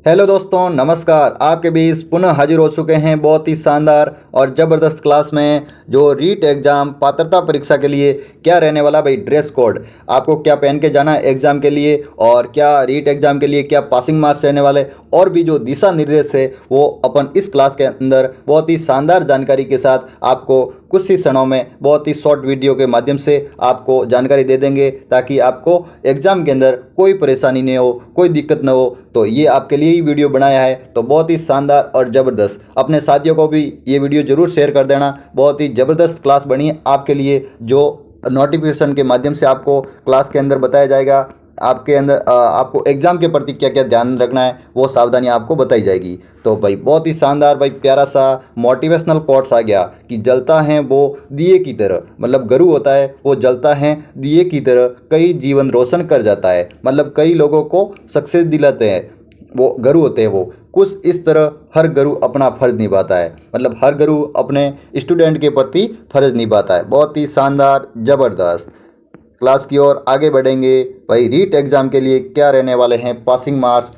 Hello दोस्तों, नमस्कार। आपके बीच पुनः हाजिर हो चुके हैं बहुत ही शानदार और ज़बरदस्त क्लास में। जो रीट एग्ज़ाम पात्रता परीक्षा के लिए क्या रहने वाला भाई ड्रेस कोड, आपको क्या पहन के जाना है एग्ज़ाम के लिए, और क्या रीट एग्ज़ाम के लिए क्या पासिंग मार्क्स रहने वाले, और भी जो दिशा निर्देश है वो अपन इस क्लास के अंदर बहुत ही शानदार जानकारी के साथ आपको कुछ ही क्षणों में बहुत ही शॉर्ट वीडियो के माध्यम से आपको जानकारी दे देंगे, ताकि आपको एग्ज़ाम के अंदर कोई परेशानी नहीं हो, कोई दिक्कत ना हो। तो ये आपके लिए ही वीडियो बनाया है, तो बहुत ही शानदार और ज़बरदस्त। अपने साथियों को भी ये वीडियो ज़रूर शेयर कर देना। बहुत ही ज़बरदस्त क्लास बनी है आपके लिए, जो नोटिफिकेशन के माध्यम से आपको क्लास के अंदर बताया जाएगा। आपके अंदर आपको एग्ज़ाम के प्रति क्या क्या ध्यान रखना है वो सावधानी आपको बताई जाएगी। तो भाई बहुत ही शानदार भाई प्यारा सा मोटिवेशनल कोट्स आ गया कि जलता है वो दिए की तरह, मतलब गुरु होता है वो जलता है दिए की तरह, कई जीवन रोशन कर जाता है, मतलब कई लोगों को सक्सेस दिलाते हैं वो गुरु होते हैं। वो कुछ इस तरह हर गुरु अपना फ़र्ज़ निभाता है, मतलब हर गुरु अपने स्टूडेंट के प्रति फ़र्ज़ निभाता है। बहुत ही शानदार ज़बरदस्त क्लास की ओर आगे बढ़ेंगे। भाई रीट एग्ज़ाम के लिए क्या रहने वाले हैं पासिंग मार्क्स,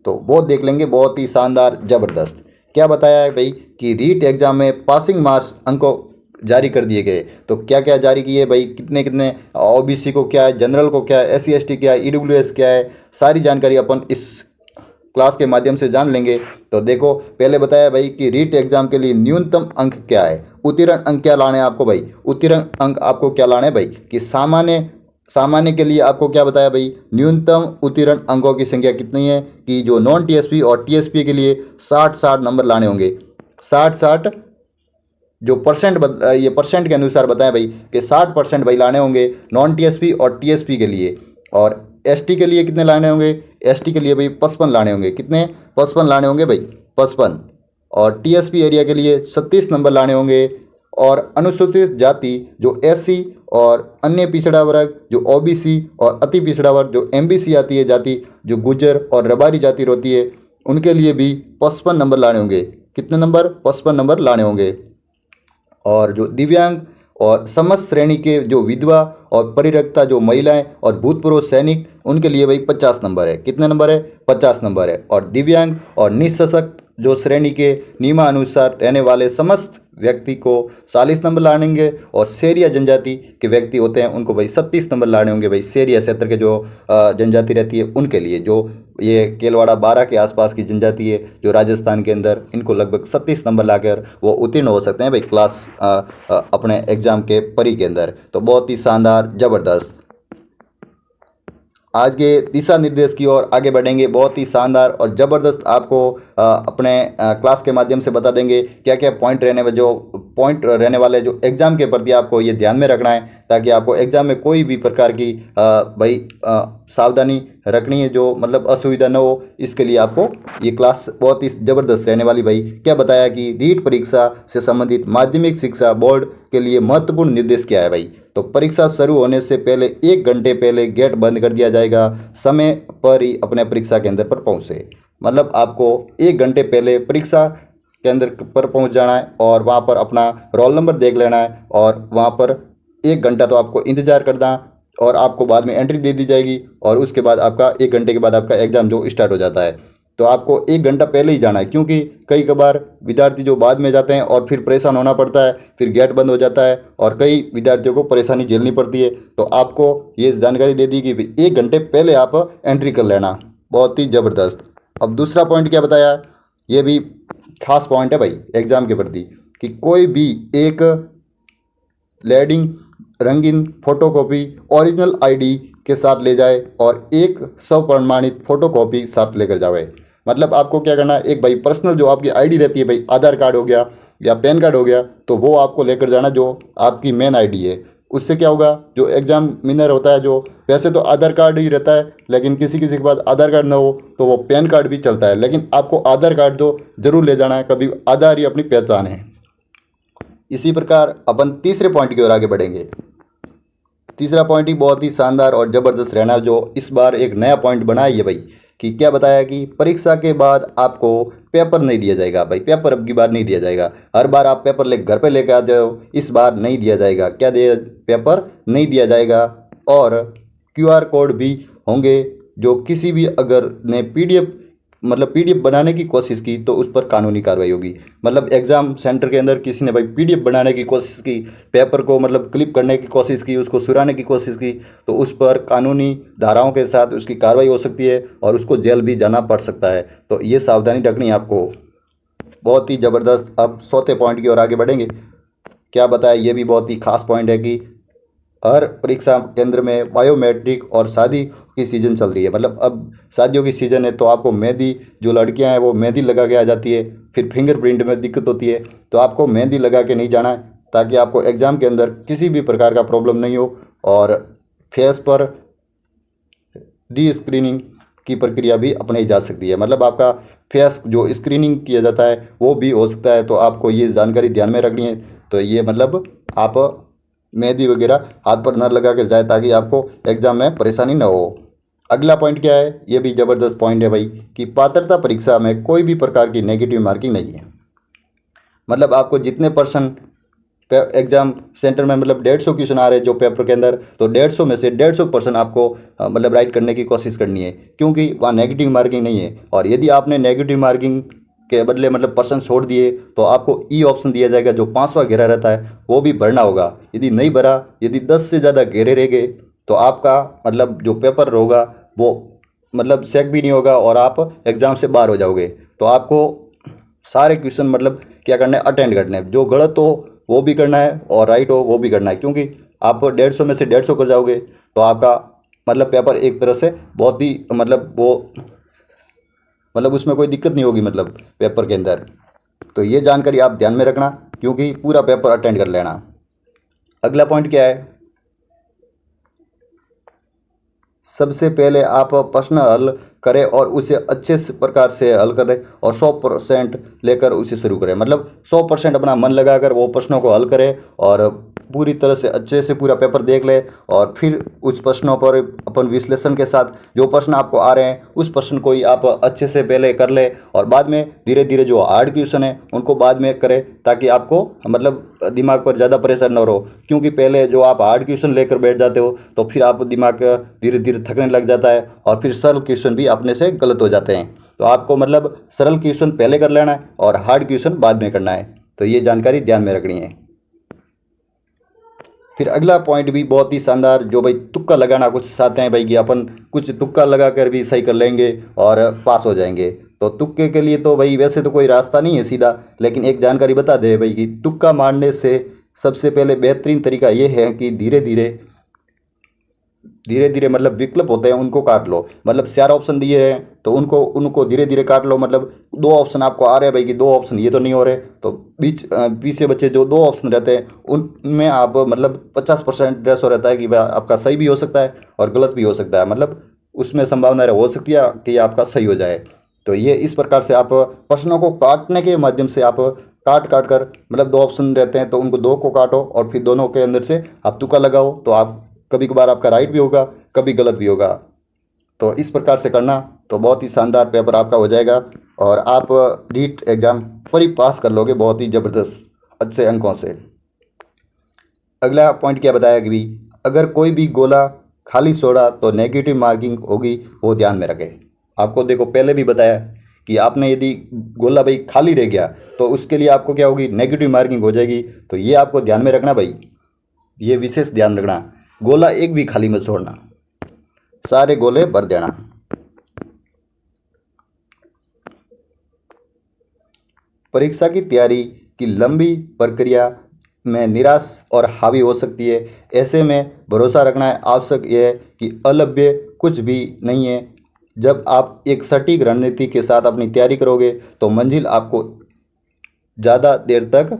तो वो देख लेंगे। बहुत ही शानदार ज़बरदस्त क्या बताया है भाई कि रीट एग्ज़ाम में पासिंग मार्क्स अंकों जारी कर दिए गए। तो क्या क्या जारी किए भाई, कितने कितने, ओबीसी को क्या है, जनरल को क्या है, एससी एसटी क्या है, ईडब्ल्यूएस क्या है, सारी जानकारी अपन इस क्लास के माध्यम से जान लेंगे। तो देखो, पहले बताया भाई कि रीट एग्जाम के लिए न्यूनतम अंक क्या है, उत्तीर्ण अंक क्या लाने हैं आपको भाई। उत्तीर्ण अंक आपको क्या लाने हैं भाई कि सामान्य सामान्य के लिए आपको क्या बताया भाई, न्यूनतम उत्तीर्ण अंकों की संख्या कितनी है कि जो नॉन टीएसपी और टीएसपी के लिए 60-60 नंबर लाने होंगे। 60-60 जो ये परसेंट के अनुसार बताया भाई कि 60% भाई लाने होंगे नॉन टीएसपी और टीएसपी के लिए। और एसटी के लिए कितने लाने होंगे, एसटी के लिए भाई 55 लाने होंगे। कितने, 55 लाने होंगे भाई, 55। और टीएसपी एरिया के लिए 36 नंबर लाने होंगे। और अनुसूचित जाति जो एससी और अन्य पिछड़ा वर्ग जो ओबीसी और अति पिछड़ा वर्ग जो एमबीसी आती है जाति, जो गुज्जर और रबारी जाति होती है, उनके लिए भी 55 नंबर लाने होंगे। कितने नंबर, 55 नंबर लाने होंगे। और जो दिव्यांग और समस्त श्रेणी के जो विधवा और परित्यक्ता जो महिलाएं और भूतपूर्व सैनिक, उनके लिए भाई 50 नंबर है। कितने नंबर है, 50 नंबर है। और दिव्यांग और निःसशक्त जो श्रेणी के नियमानुसार रहने वाले समस्त व्यक्ति को 40 नंबर लानेंगे। और शेरिया जनजाति के व्यक्ति होते हैं उनको भाई 37 नंबर लाने होंगे भाई। शेरिया क्षेत्र के जो जनजाति रहती है उनके लिए, जो ये केलवाड़ा 12 के आसपास की जनजाति है जो राजस्थान के अंदर, इनको लगभग 37 नंबर लाकर वो उत्तीर्ण हो सकते हैं भाई क्लास अपने एग्ज़ाम के परी के अंदर। तो बहुत ही शानदार ज़बरदस्त आज के दिशा निर्देश की ओर आगे बढ़ेंगे। बहुत ही शानदार और ज़बरदस्त आपको अपने क्लास के माध्यम से बता देंगे क्या क्या पॉइंट रहने वाले जो एग्ज़ाम के प्रति आपको ये ध्यान में रखना है, ताकि आपको एग्ज़ाम में कोई भी प्रकार की भाई सावधानी रखनी है, जो मतलब असुविधा न हो। इसके लिए आपको ये क्लास बहुत ही ज़बरदस्त रहने वाली। भाई क्या बताया कि रीट परीक्षा से संबंधित माध्यमिक शिक्षा बोर्ड के लिए महत्वपूर्ण निर्देश क्या है भाई। तो परीक्षा शुरू होने से पहले 1 घंटे पहले गेट बंद कर दिया जाएगा। समय पर ही अपने परीक्षा केंद्र पर पहुँचे, मतलब आपको 1 घंटे पहले परीक्षा केंद्र पर पहुँच जाना है और वहाँ पर अपना रोल नंबर देख लेना है। और वहाँ पर 1 घंटा तो आपको इंतज़ार करना, और आपको बाद में एंट्री दे दी जाएगी। और उसके बाद आपका 1 घंटे के बाद आपका एग्ज़ाम जो स्टार्ट हो जाता है। तो आपको 1 घंटा पहले ही जाना है, क्योंकि कई कबार विद्यार्थी जो बाद में जाते हैं और फिर परेशान होना पड़ता है, फिर गेट बंद हो जाता है और कई विद्यार्थियों को परेशानी झेलनी पड़ती है। तो आपको ये जानकारी दे दी कि 1 घंटे पहले आप एंट्री कर लेना। बहुत ही ज़बरदस्त। अब दूसरा पॉइंट क्या बताया, ये भी खास पॉइंट है भाई एग्ज़ाम के प्रति, कि कोई भी एक लेडिंग रंगीन फोटोकॉपी ओरिजिनल आईडी के साथ ले जाए और एक स्वप्रमाणित फोटोकॉपी साथ लेकर जाए। मतलब आपको क्या करना है, एक भाई पर्सनल जो आपकी आईडी रहती है भाई, आधार कार्ड हो गया या पैन कार्ड हो गया, तो वो आपको लेकर जाना, जो आपकी मेन आईडी है। उससे क्या होगा, जो एग्जामिनर होता है, जो वैसे तो आधार कार्ड ही रहता है, लेकिन किसी किसी के पास आधार कार्ड ना हो तो वो पैन कार्ड भी चलता है, लेकिन आपको आधार कार्ड तो जरूर ले जाना है, कभी आधार ही अपनी पहचान है। इसी प्रकार अपन तीसरे पॉइंट की ओर आगे बढ़ेंगे। तीसरा पॉइंट ही बहुत ही शानदार और ज़बरदस्त रहना, जो इस बार एक नया पॉइंट बना है ये भाई, कि क्या बताया कि परीक्षा के बाद आपको पेपर नहीं दिया जाएगा भाई। पेपर अब की बार नहीं दिया जाएगा। हर बार आप पेपर ले घर पे लेके आ जाओ, इस बार नहीं दिया जाएगा। क्या दिया, पेपर नहीं दिया जाएगा। और क्यूआर कोड भी होंगे, जो किसी भी अगर ने पीडीएफ मतलब पीडीएफ बनाने की कोशिश की तो उस पर कानूनी कार्रवाई होगी। मतलब एग्ज़ाम सेंटर के अंदर किसी ने भाई पीडीएफ बनाने की कोशिश की, पेपर को मतलब क्लिप करने की कोशिश की, उसको सुराने की कोशिश की, तो उस पर कानूनी धाराओं के साथ उसकी कार्रवाई हो सकती है और उसको जेल भी जाना पड़ सकता है। तो ये सावधानी रखनी है आपको। बहुत ही ज़बरदस्त। अब चौथे पॉइंट की ओर आगे बढ़ेंगे। क्या बताया, ये भी बहुत ही खास पॉइंट है कि हर परीक्षा केंद्र में बायोमेट्रिक और शादी की सीज़न चल रही है। मतलब अब शादियों की सीज़न है तो आपको मेहंदी, जो लड़कियां हैं वो मेहंदी लगा के आ जाती है, फिर फिंगरप्रिंट में दिक्कत होती है, तो आपको मेहंदी लगा के नहीं जाना है ताकि आपको एग्ज़ाम के अंदर किसी भी प्रकार का प्रॉब्लम नहीं हो। और फेस पर डी स्क्रीनिंग की प्रक्रिया भी अपनाई जा सकती है। मतलब आपका फेस जो स्क्रीनिंग किया जाता है वो भी हो सकता है, तो आपको ये जानकारी ध्यान में रखनी है। तो ये मतलब आप मेहंदी वगैरह हाथ पर न लगा कर जाए ताकि आपको एग्ज़ाम में परेशानी न हो। अगला पॉइंट क्या है, ये भी ज़बरदस्त पॉइंट है भाई, कि पात्रता परीक्षा में कोई भी प्रकार की नेगेटिव मार्किंग नहीं है। मतलब आपको जितने परसेंट एग्ज़ाम सेंटर में मतलब 150 क्वेश्चन आ रहे हैं जो पेपर के अंदर, तो 150 में से 150% आपको मतलब राइट करने की कोशिश करनी है, क्योंकि वहाँ नेगेटिव मार्किंग नहीं है। और यदि आपने नेगेटिव मार्किंग के बदले मतलब परसेंट छोड़ दिए तो आपको ई ऑप्शन दिया जाएगा, जो 5वां घेरा रहता है वो भी भरना होगा। यदि नहीं भरा, यदि 10 से ज़्यादा घेरे रह गए तो आपका मतलब जो पेपर होगा वो मतलब चेक भी नहीं होगा और आप एग्ज़ाम से बाहर हो जाओगे। तो आपको सारे क्वेश्चन मतलब क्या करना है, अटेंड करने हैं। जो गलत हो वो भी करना है और राइट हो वो भी करना है, क्योंकि आप 150 में से 150 कर जाओगे तो आपका मतलब पेपर एक तरह से बहुत ही मतलब वो मतलब उसमें कोई दिक्कत नहीं होगी मतलब पेपर के अंदर। तो ये जानकारी आप ध्यान में रखना, क्योंकि पूरा पेपर अटेंड कर लेना। अगला पॉइंट क्या है, सबसे पहले आप प्रश्न हल करें और उसे अच्छे प्रकार से हल करें और 100% लेकर उसे शुरू करें। मतलब 100% अपना मन लगाकर वो प्रश्नों को हल करें और पूरी तरह से अच्छे से पूरा पेपर देख ले, और फिर उस प्रश्नों पर अपन विश्लेषण के साथ जो प्रश्न आपको आ रहे हैं उस प्रश्न को ही आप अच्छे से पहले कर ले और बाद में धीरे धीरे जो हार्ड क्वेश्चन है उनको बाद में करें, ताकि आपको मतलब दिमाग पर ज़्यादा प्रेशर न रहो। क्योंकि पहले जो आप हार्ड क्वेश्चन लेकर बैठ जाते हो तो फिर आप दिमाग धीरे धीरे थकने लग जाता है और फिर सरल क्वेश्चन भी अपने से गलत हो जाते हैं। तो आपको मतलब सरल क्वेश्चन पहले कर लेना है और हार्ड क्वेश्चन बाद में करना है। तो ये जानकारी ध्यान में रखनी है। फिर अगला पॉइंट भी बहुत ही शानदार, जो भाई तुक्का लगाना कुछ चाहते हैं भाई कि अपन कुछ तुक्का लगा कर भी सही कर लेंगे और पास हो जाएंगे। तो तुक्के के लिए तो भाई वैसे तो कोई रास्ता नहीं है सीधा, लेकिन एक जानकारी बता दे भाई कि तुक्का मारने से सबसे पहले बेहतरीन तरीका ये है कि धीरे धीरे धीरे धीरे मतलब विकल्प होते हैं उनको काट लो। मतलब 4 ऑप्शन दिए हैं तो उनको उनको धीरे धीरे काट लो। मतलब 2 ऑप्शन आपको आ रहे हैं भाई कि 2 ऑप्शन ये तो नहीं हो रहे, तो पीछे बच्चे जो 2 ऑप्शन रहते हैं उनमें आप मतलब 50% रेशो रहता है कि भाई आपका सही भी हो सकता है और गलत भी हो सकता है। मतलब उसमें संभावना हो सकती है कि आपका सही हो जाए। तो ये इस प्रकार से आप प्रश्नों को काटने के माध्यम से आप काट काट कर मतलब 2 ऑप्शन रहते हैं तो उनको 2 को काटो और फिर दोनों के अंदर से आप तुक्का लगाओ, तो आप कभी कभार आपका राइट भी होगा, कभी गलत भी होगा। तो इस प्रकार से करना तो बहुत ही शानदार पेपर आपका हो जाएगा और आप नीट एग्ज़ाम पर ही पास कर लोगे बहुत ही ज़बरदस्त अच्छे अंकों से। अगला पॉइंट क्या बताया कि भी अगर कोई भी गोला खाली छोड़ा तो नेगेटिव मार्किंग होगी, वो ध्यान में रखें। आपको देखो पहले भी बताया कि आपने यदि गोला भाई खाली रह गया तो उसके लिए आपको क्या होगी, नेगेटिव मार्किंग हो जाएगी। तो ये आपको ध्यान में रखना भाई, ये विशेष ध्यान रखना। गोला एक भी खाली मत छोड़ना, सारे गोले भर देना। परीक्षा की तैयारी की लंबी प्रक्रिया में निराश और हावी हो सकती है। ऐसे में भरोसा रखना है आवश्यक यह है कि अलभ्य कुछ भी नहीं है। जब आप एक सटीक रणनीति के साथ अपनी तैयारी करोगे तो मंजिल आपको ज़्यादा देर तक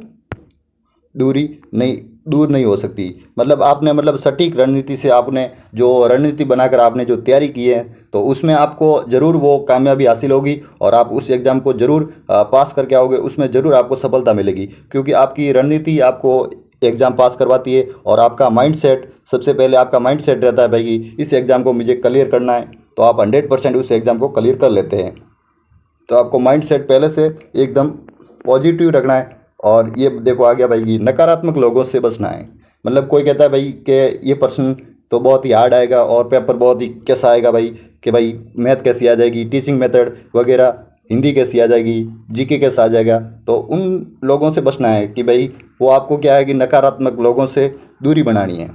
दूर नहीं हो सकती। मतलब आपने मतलब सटीक रणनीति से आपने जो रणनीति बनाकर आपने जो तैयारी की है तो उसमें आपको ज़रूर वो कामयाबी हासिल होगी और आप उस एग्ज़ाम को ज़रूर पास करके आओगे, उसमें ज़रूर आपको सफलता मिलेगी। क्योंकि आपकी रणनीति आपको एग्ज़ाम पास करवाती है और आपका माइंड सेट, सबसे पहले आपका माइंड सेट रहता है भाई कि इस एग्ज़ाम को मुझे क्लियर करना है, तो आप 100% उस एग्ज़ाम को क्लियर कर लेते हैं। तो आपको माइंड सेट पहले से एकदम पॉजिटिव रखना है। और ये देखो आ गया भाई कि नकारात्मक लोगों से बचना है। मतलब कोई कहता है भाई कि ये प्रश्न तो बहुत ही हार्ड आएगा और पेपर बहुत ही कैसा आएगा भाई कि भाई मैथ कैसी आ जाएगी, टीचिंग मेथड वगैरह, हिंदी कैसी आ जाएगी, जीके कैसा आ जाएगा। तो उन लोगों से बचना है कि भाई वो आपको क्या है कि नकारात्मक लोगों से दूरी बनानी है।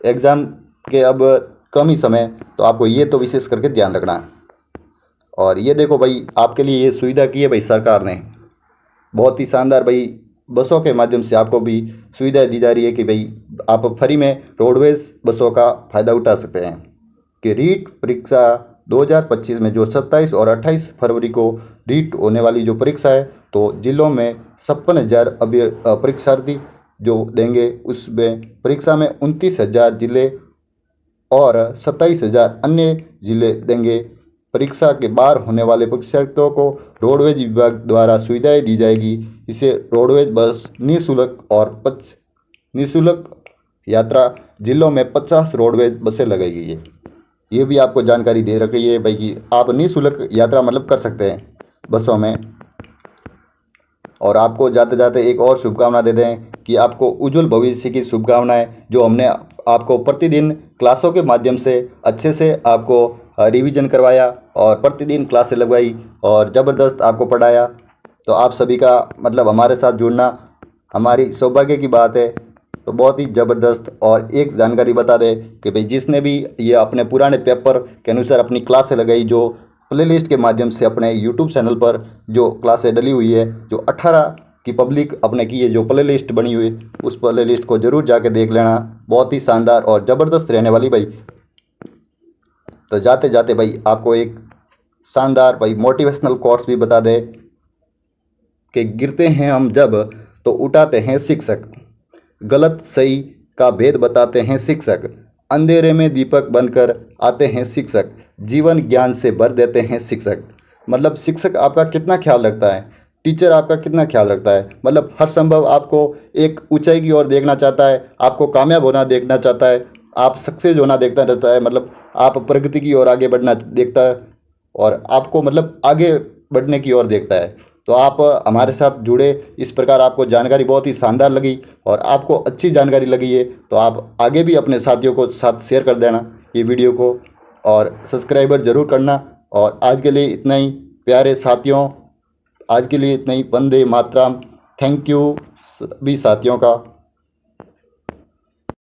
एग्ज़ाम के अब कम ही समय, तो आपको ये तो विशेष करके ध्यान रखना है। और ये देखो भाई आपके लिए ये सुविधा की है भाई सरकार ने, बहुत ही शानदार भाई। बसों के माध्यम से आपको भी सुविधा दी जा रही है कि भाई आप फ्री में रोडवेज बसों का फ़ायदा उठा सकते हैं। कि रीट परीक्षा 2025 में जो 27 और 28 फरवरी को रीट होने वाली जो परीक्षा है, तो जिलों में 56,000 परीक्षार्थी जो देंगे, उसमें परीक्षा में 29,000 जिले और 27,000 अन्य जिले देंगे। परीक्षा के बाहर होने वाले परीक्षार्थियों को रोडवेज विभाग द्वारा सुविधाएं दी जाएगी। इसे रोडवेज बस निःशुल्क और निःशुल्क यात्रा जिलों में 50 रोडवेज बसें लगाई है। ये भी आपको जानकारी दे रखी है भाई कि आप निःशुल्क यात्रा मतलब कर सकते हैं बसों में। और आपको जाते जाते एक और शुभकामना देते हैं कि आपको उज्जवल भविष्य की शुभकामनाएं। जो हमने आपको प्रतिदिन क्लासों के माध्यम से अच्छे से आपको रिवीजन करवाया और प्रतिदिन क्लासें लगवाई और ज़बरदस्त आपको पढ़ाया, तो आप सभी का मतलब हमारे साथ जुड़ना हमारी सौभाग्य की बात है। तो बहुत ही ज़बरदस्त। और एक जानकारी बता दें कि भाई जिसने भी ये अपने पुराने पेपर के अनुसार अपनी क्लासें लगाई, जो प्लेलिस्ट के माध्यम से अपने यूट्यूब चैनल पर जो क्लासें डली हुई है, जो 18 की पब्लिक अपने की है, जो प्लेलिस्ट बनी हुई है, उस प्लेलिस्ट को ज़रूर जाके देख लेना। बहुत ही शानदार और ज़बरदस्त रहने वाली भाई। तो जाते जाते भाई आपको एक शानदार भाई मोटिवेशनल कोट्स भी बता दें कि गिरते हैं हम जब तो उठाते हैं शिक्षक, गलत सही का भेद बताते हैं शिक्षक, अंधेरे में दीपक बनकर आते हैं शिक्षक, जीवन ज्ञान से भर देते हैं शिक्षक। मतलब शिक्षक आपका कितना ख्याल रखता है, टीचर आपका कितना ख्याल रखता है। मतलब हर संभव आपको एक ऊंचाई की ओर देखना चाहता है, आपको कामयाब होना देखना चाहता है, आप सक्सेस होना देखना रहता है, मतलब आप प्रगति की ओर आगे बढ़ना देखता है और आपको मतलब आगे बढ़ने की ओर देखता है। तो आप हमारे साथ जुड़े। इस प्रकार आपको जानकारी बहुत ही शानदार लगी और आपको अच्छी जानकारी लगी है, तो आप आगे भी अपने साथियों को साथ शेयर कर देना ये वीडियो को और सब्सक्राइबर ज़रूर करना। और आज के लिए इतना ही प्यारे साथियों, आज के लिए इतना ही। वंदे मातरम। थैंक यू सभी साथियों का।